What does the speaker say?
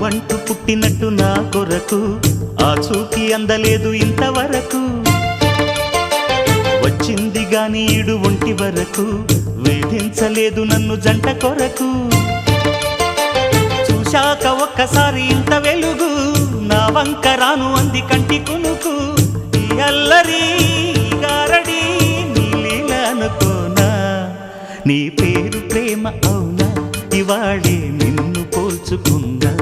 నావంటూ పుట్టినట్టు నా కొరకు ఆ చూకి అందలేదు ఇంతవరకు. వచ్చింది గాని ఈడు ఒంటి వరకు వేధించలేదు నన్ను జంట కొరకు. చూశాక ఒక్కసారి ఇంత వెలుగు నా వంక రాను అంది కంటి కునుకు. ఈ అల్లరి గారడి నీ లీల అనుకోనా, నీ పేరు ప్రేమ అవునా, ఇవాళే నిన్ను పోల్చుకున్నా.